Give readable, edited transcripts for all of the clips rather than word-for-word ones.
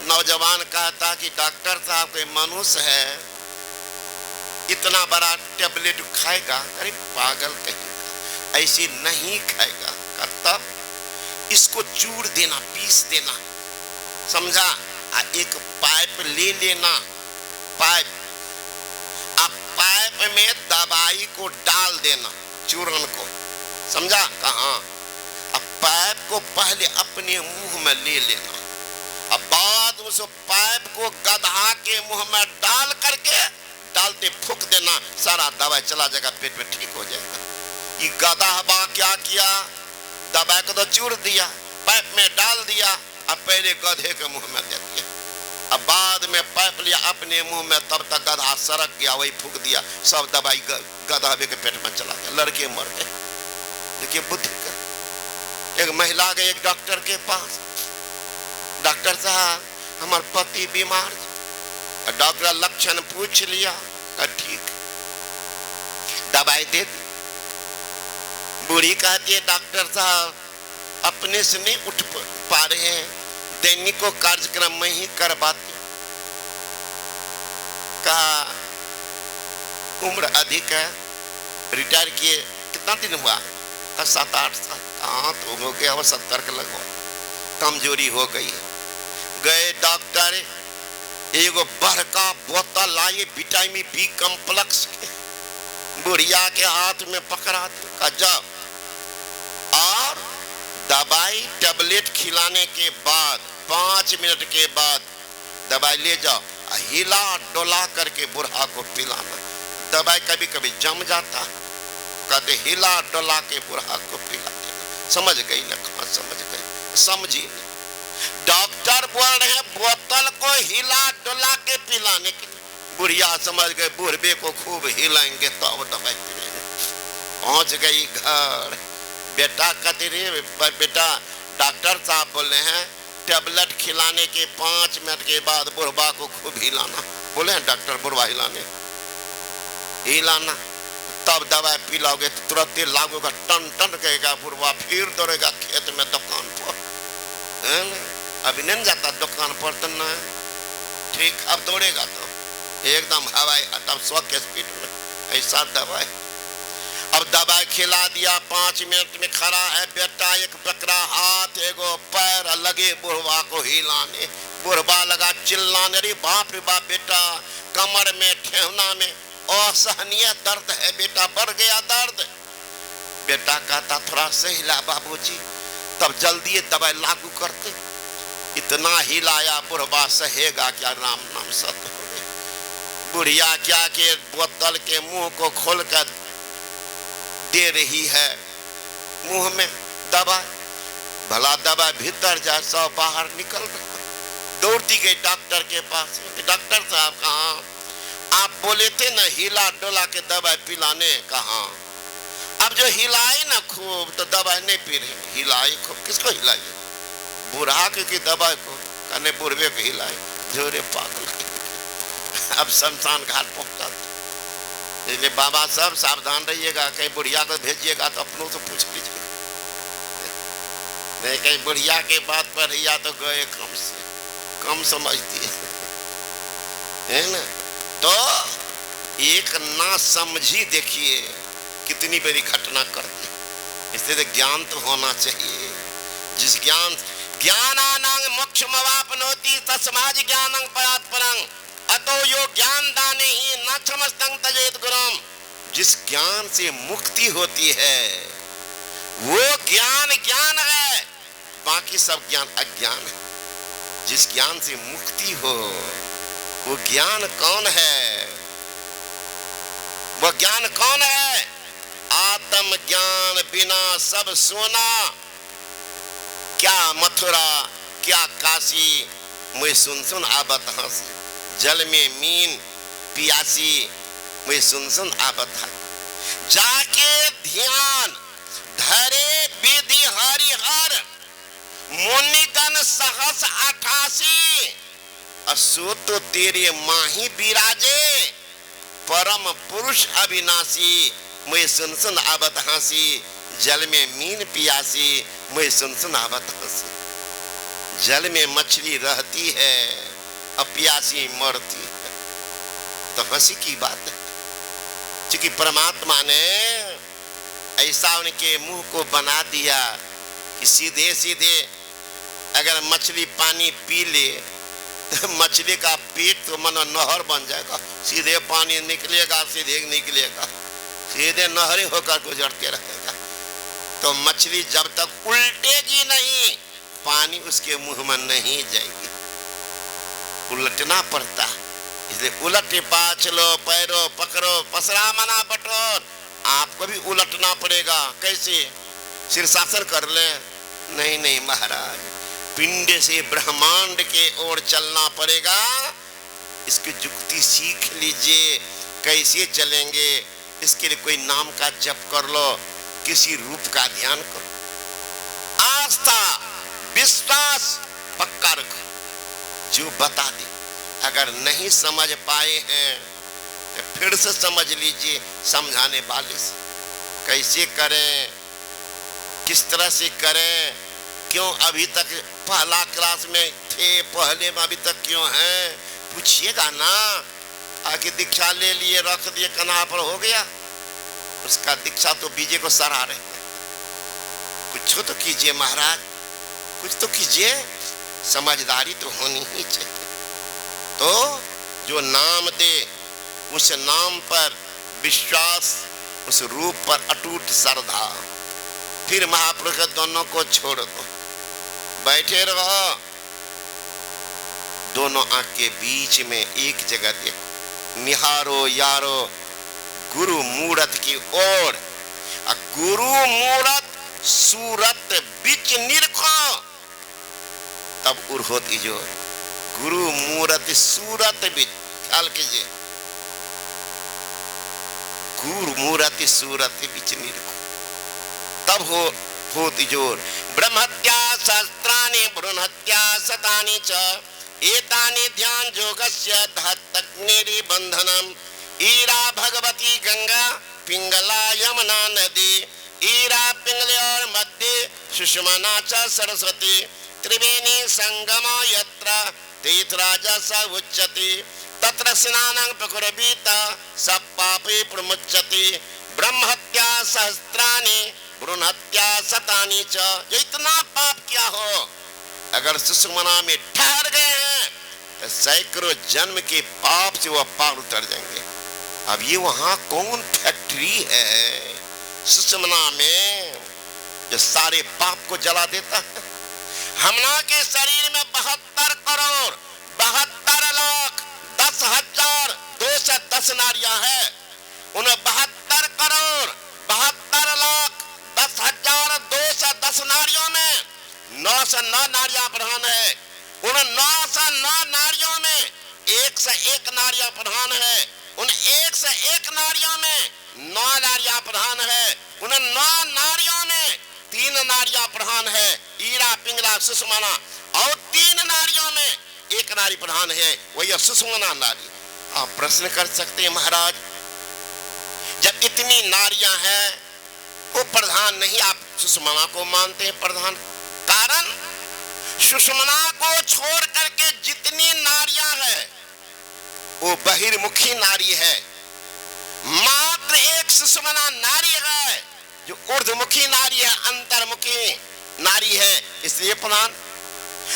नौजवान कहता कि डॉक्टर साहब कोई मनुष्य है इतना बड़ा टेबलेट खाएगा? अरे पागल कहीं, ऐसे नहीं खाएगा। तब इसको चूर देना, पीस देना, समझा? एक पाइप ले लेना, पाइप, अब पाइप में दवाई को डाल देना, चूर्ण को, समझा? कहाँ? अब पाइप को पहले अपने मुंह में ले लेना, अब बाद उस पाइप को गधा के मुंह में डाल करके डालते फूक देना, सारा दवाई चला जाएगा, पेट में ठीक हो जाएगा। ये गधा बा क्या किया? दवाई को तो चूर दिया, पाइप में डाल दिया, अब पहले गधे के मुंह में दे दिया, अब बाद में पाइप लिया अपने मुंह में, तब तक गधा सड़क गया, वही फूक दिया, सब दवाई गधा के पेट में चला गया, लड़के मर गए। देखिए बुद्धि का। एक महिला गई एक डॉक्टर के पास, डॉक्टर साहब हमारे पति बीमार, डॉक्टर लक्षण पूछ लिया, ठीक दवाई दे दी। बूढ़ी कहती है डॉक्टर साहब अपने से नहीं उठ पा रहे हैं, दैनिक को कार्यक्रम में ही करवाते। कहा उम्र अधिक है, रिटायर किए कितना दिन हुआ? 7-8 साल। कहाँ तो हो गया वो 70 का लगभग, कमजोरी हो गई है। गए डॉक्टर, एगो बड़का बोतल लाए विटामिन बी कॉम्प्लेक्स के, बुढ़िया के हाथ में पकड़ा दिया, जाओ और दवाई टेबलेट खिलाने के बाद 5 मिनट के बाद दवाई ले जाओ, हिला डोला करके बुढ़ा को पिलाना। दवाई कभी कभी जम जाता, कहते हिला डोला के बुढ़ा को पिला देना। समझ गई ना? कहाँ समझ गई? समझी नहीं। डॉक्टर बोल रहे हैं बोतल को हिला डोला के पिलाने के लिए, बुढ़िया समझ गए बूढ़े को खूब हिलाएंगे तो वो दवाई पिलाएंगे। पहुंच गई घर, बेटा कहते रे बेटा डॉक्टर साहब बोल रहे हैं टेबलेट खिलाने के 5 मिनट के बाद बुढ़वा को खूब हिलाना। बोले हैं डॉक्टर बुढ़वा हिलाना, तब दवाई पिलाओगे तो तुरंत लागोगा, टन टन कहेगा बुढ़वा, फिर दौड़ेगा खेत में दुकान पर। अभी नहीं जाता दुकान पर तो ना, ठीक अब दौड़ेगा तो एकदम हवाई तब 100 के स्पीड में, ऐसा दवाई। अब दवाई खिला दिया, 5 मिनट में खड़ा है बेटा, एक बकरा हाथ एगो पैर लगे बुढ़वा को हिलाने। बुढ़वा लगा चिल्लाने, रे बाप रे बाप बेटा, कमर में ठेहुना में असहनीय दर्द है बेटा, बढ़ गया दर्द। बेटा कहता थोड़ा सा हिला बाबूजी, तब जल्दी दवाई लागू करते। इतना हिलाया, बुढ़वा सहेगा क्या? राम नाम सत्य। बुढ़िया क्या के बोतल के मुंह को खोल कर दे रही है मुंह में दवा, भला दवा भीतर जाए सब बाहर निकल रहा। दौड़ती गई डॉक्टर के पास, डॉक्टर साहब कहाँ? आप बोले थे ना हिला डोला के दवाई पिलाने, कहाँ? अब जो हिलाए ना खूब तो दवाई नहीं पी रहे, हिलाए खूब। किसको हिलाई? बुढ़ा के दवाई को, कहने बुढ़वे को हिलाए, जोरे पागल। अब शमशान घाट पहुंचा, इसलिए बाबा सब सावधान रहिएगा, कहीं बुढ़िया को भेजिएगा तो अपनों से पूछ लीजिए, नहीं कहीं बुढ़िया के बात पर रहिया तो गए कम से कम समझती है ना। तो एक ना समझी देखिए कितनी बड़ी घटना करती, इससे तो ज्ञान तो होना चाहिए। जिस ज्ञानानां मोक्षमवाप्नोति तस्माद् ज्ञानं परात् परं अतो यो ज्ञान दाने ही न क्षमस्तं तजेत गुरुम। जिस ज्ञान से मुक्ति होती है वो ज्ञान ज्ञान है, बाकी सब ज्ञान अज्ञान है। जिस ज्ञान से मुक्ति हो वो ज्ञान कौन है? वो ज्ञान कौन है? आत्म ज्ञान बिना सब सोना, क्या मथुरा क्या काशी, मुझे सुन सुन आबत हंसी, जल में मीन पियासी, मुझे सुन सुन आबत हंसी। जाके ध्यान धरे विधि हरिहर, मुनिगण सहस 88, असो तो तेरे माही विराजे, परम पुरुष अविनाशी, मुझे सुन सुन आबत हंसी, जल में मीन पियासी, मुझे सुन सुन आबत हंसी। जल में मछली रहती है और प्यासी मरती है, तो हंसी की बात है। क्योंकि परमात्मा ने ऐसा उनके मुंह को बना दिया कि सीधे सीधे अगर मछली पानी पी ले तो मछली का पेट तो मानो नहर बन जाएगा, सीधे पानी निकलेगा, सीधे निकलेगा, सीधे नहरी होकर गुजरते रहेगा। तो मछली जब तक उल्टेगी नहीं, पानी उसके मुंह में नहीं जाएगी, उलटना पड़ता। इसलिए उलटे पाचलो पैरो पकड़ो पसरा मना बटोर, आपको भी उलटना पड़ेगा। कैसे? शीर्षासन कर ले? नहीं नहीं महाराज, पिंड से ब्रह्मांड के ओर चलना पड़ेगा। इसकी जुक्ति सीख लीजिए, कैसे चलेंगे। इसके लिए कोई नाम का जप कर लो, किसी रूप का ध्यान करो, आस्था विश्वास पक्का रखो, जो बता दे। अगर नहीं समझ पाए हैं तो फिर से समझ लीजिए समझाने वाले से। कैसे करें, किस तरह से करें, क्यों अभी तक पहला क्लास में थे, पहले में अभी तक क्यों हैं, पूछिएगा ना। आके दीक्षा ले लिए, रख दिए कन्हा पर, हो गया उसका दीक्षा तो बीजे को सरा रहे। कुछ तो कीजिए महाराज, कुछ तो कीजिए, समझदारी तो होनी ही चाहिए। तो जो नाम दे उस नाम पर विश्वास, उस रूप पर अटूट श्रद्धा, फिर महापुरुष दोनों को छोड़ दो, बैठे रहो, दोनों आंख के बीच में एक जगह देखो, निहारो यारो गुरु मूरत की ओर। गुरु मूरत सूरत बिच निरखो, तब उर होती जो गुरु मूरत सूरत बिच। ख्याल कीजिए, गुरु मूरत सूरत बिच निरखो, तब होती जोर। ब्रह्मत्या शास्त्राणि भ्रूणहत्या शतानि च एतानि ध्यान योगस्य धत्तग्निरि बंधनम। ईरा भगवती गंगा पिंगला यमुना नदी, ईरा पिंगले और मध्य सुषमना च सरस्वती। त्रिवेणी संगम यत्र तीर्थराज स उच्यते, तत्र स्नानं प्रकुर्वीत सब पापे प्रमुच्यते। ब्रह्महत्या सहस्त्राणि भ्रूणहत्या शतानि च। जो इतना पाप क्या हो, अगर सुषमना में ठहर गए हैं तो सैकड़ों जन्म के पाप से वह पार उतर जाएंगे। अब ये वहां कौन फैक्ट्री है सुषमना में जो सारे पाप को जला देता है? हमना के शरीर में 72 करोड़ 72 लाख 10,210 नारियां हैं। उन 72 करोड़ 72 लाख 10,210 नारियों में 909 नारियां प्रधान है। उन 909 नारियों में 1 से 1 नारियां प्रधान है। उन 1 से 1 नारियों में 9 नारियां प्रधान है। उन 9 नारियों में 3 नारियां प्रधान है, ईरा पिंगला सुषमना। और 3 नारियों में 1 नारी प्रधान है, वही सुषमना नारी। आप प्रश्न कर सकते हैं महाराज, जब इतनी नारियां हैं वो प्रधान नहीं, आप सुषमना को मानते हैं प्रधान? कारण सुषमना को छोड़ करके जितनी नारियां हैं वो बहिर्मुखी नारी है। मात्र एक सुषमना नारी है जो ऊर्ध्वमुखी नारी है, अंतर्मुखी नारी है, इसलिए प्रधान।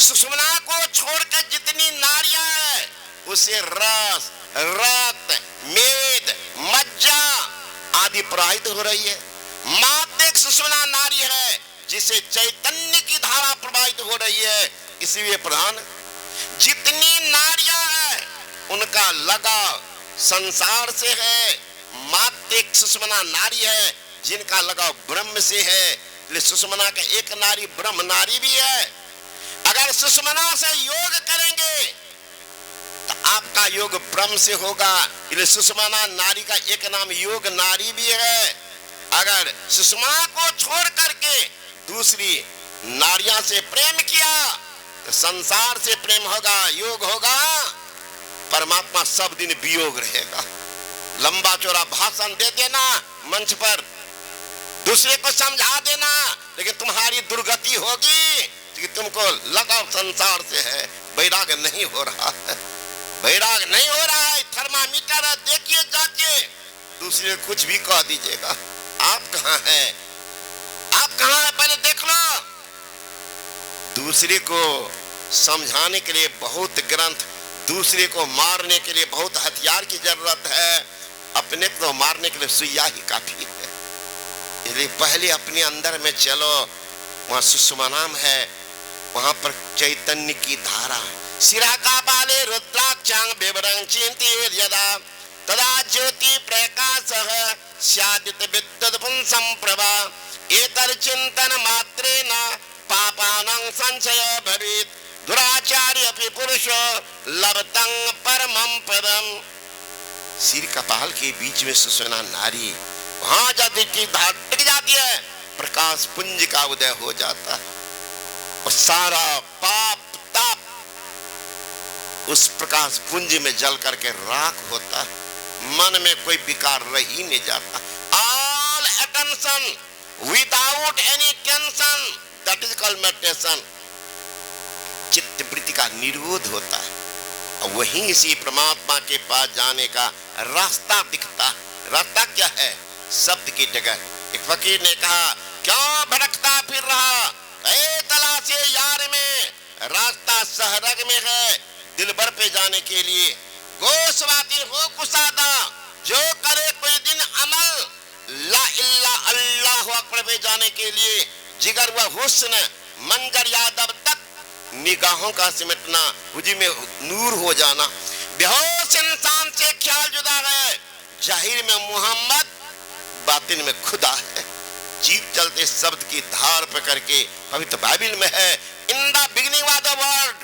सुषमना को छोड़कर जितनी नारियां हैं उसे रस रक्त मेद मज्जा आदि प्रवाहित हो रही है। मात्र एक सुषमना नारी है जिसे चैतन्य की धारा प्रवाहित हो रही है, इसलिए प्रधान। जितनी नारियां हैं उनका लगाव संसार से है, मात्र एक सुषमना नारी है जिनका लगाव ब्रह्म से है, इसलिए सुषमना का एक नारी ब्रह्म नारी भी है। अगर सुषमना से योग करेंगे तो आपका योग ब्रह्म से होगा, इसलिए सुषमना नारी का एक नाम योग नारी भी है। अगर सुषमना को छोड़ करके दूसरी नारियां से प्रेम किया तो संसार से प्रेम होगा, योग होगा, परमात्मा सब दिन वियोग रहेगा। लंबा चौड़ा भाषण दे देना मंच पर, दूसरे को समझा देना, लेकिन तुम्हारी दुर्गति होगी, कि तुमको लगाव संसार से है, वैराग नहीं हो रहा है, वैराग नहीं हो रहा है। थर्मामीटर है, देखिए जाके, दूसरे कुछ भी कह दीजिएगा। आप कहाँ हैं, आप कहाँ हैं, पहले देख लो। दूसरे को समझाने के लिए बहुत ग्रंथ, दूसरे को मारने के लिए बहुत हथियार की जरूरत है, अपने को मारने के लिए सुइया ही काफी है। इसलिए पहले अपने अंदर में चलो। वहां सुषमा नाम है, वहां पर चैतन्य की धारा। सिरा का बाले रुद्राक्षांग विवरं चिंति यदा तदा ज्योति प्रकाशः स्यादित विद्युत पुंसं प्रभा एतर चिंतन मात्रेण पापानां संशय भवेत् दुराचार्य अपि पुरुषो लभतं परमं पदम्। सिर कपाल के बीच में सुषमा नारी, वहां जाती की धार टिक जाती है, प्रकाश पुंज का उदय हो जाता है और सारा पाप ताप उस प्रकाश पुंज में जल करके राख होता है। मन में कोई विकार रह ही नहीं जाता। All attention without any tension, that is called meditation. चित्त वृत्ति का निरोध होता है और वहीं इसी परमात्मा के पास जाने का रास्ता दिखता है। रास्ता क्या है? शब्द की जगह। एक फकीर ने कहा, क्यों भटकता फिर रहा, ए तलाशे यार में, रास्ता सहरग में है दिलबर पे जाने के लिए। गोस्वाती हो कुसादा, जो करे कोई दिन अमल ला इल्ला अल्लाहु अकबर पे जाने के लिए, जिगर व हुस्न मंजर यादव तक निगाहों का सिमटना, हुजी में नूर हो जाना। बेहोश इंसान से ख्याल जुदा है, जाहिर में मोहम्मद, बातिन में खुदा है। जीव चलते शब्द की धार पकड़ के, पवित्र बाइबल में है, in the beginning was the word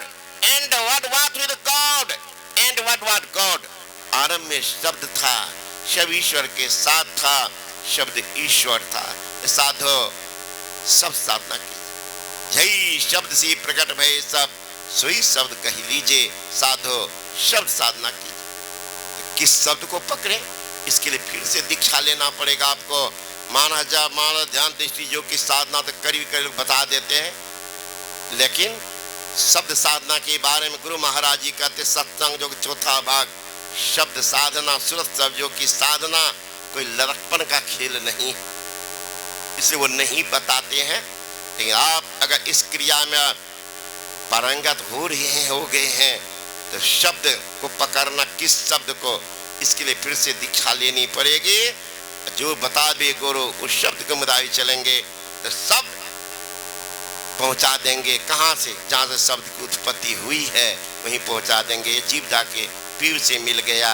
and what was with God and what was God. आरंभ में शब्द था, शब्द ईश्वर के साथ था, शब्द ईश्वर था। साधो सब साधना की, यही शब्द से प्रकट भय सब, सोई शब्द कह लीजिए। साधो शब्द साधना की, किस शब्द को पकड़े, इसके लिए फिर से दीक्षा लेना पड़ेगा आपको। माना जा माना ध्यान दृष्टि जो कि साधना तो करीब करीब बता देते हैं, लेकिन शब्द साधना के बारे में गुरु महाराज जी कहते, सत्संग जो चौथा भाग, शब्द साधना सुरत शब्द जो कि साधना कोई लड़कपन का खेल नहीं, इसलिए वो नहीं बताते हैं। लेकिन आप अगर इस क्रिया में पारंगत हो रहे हैं, हो गए हैं, तो शब्द को पकड़ना, किस शब्द को, इसके लिए फिर से दीक्षा लेनी पड़ेगी। जो बता दे गुरु, उस शब्द के मुताबिक चलेंगे तो सब पहुंचा देंगे। कहाँ से? जहाँ से शब्द की उत्पत्ति हुई है वहीं पहुंचा देंगे। जीव जाके पीर से मिल गया,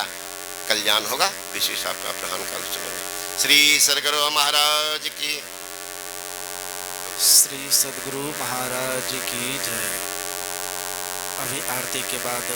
कल्याण होगा। विशेष आपका प्रधान काल सुनो। श्री सदगुरु महाराज की, श्री सदगुरु महाराज की जय। अभी आरती के बाद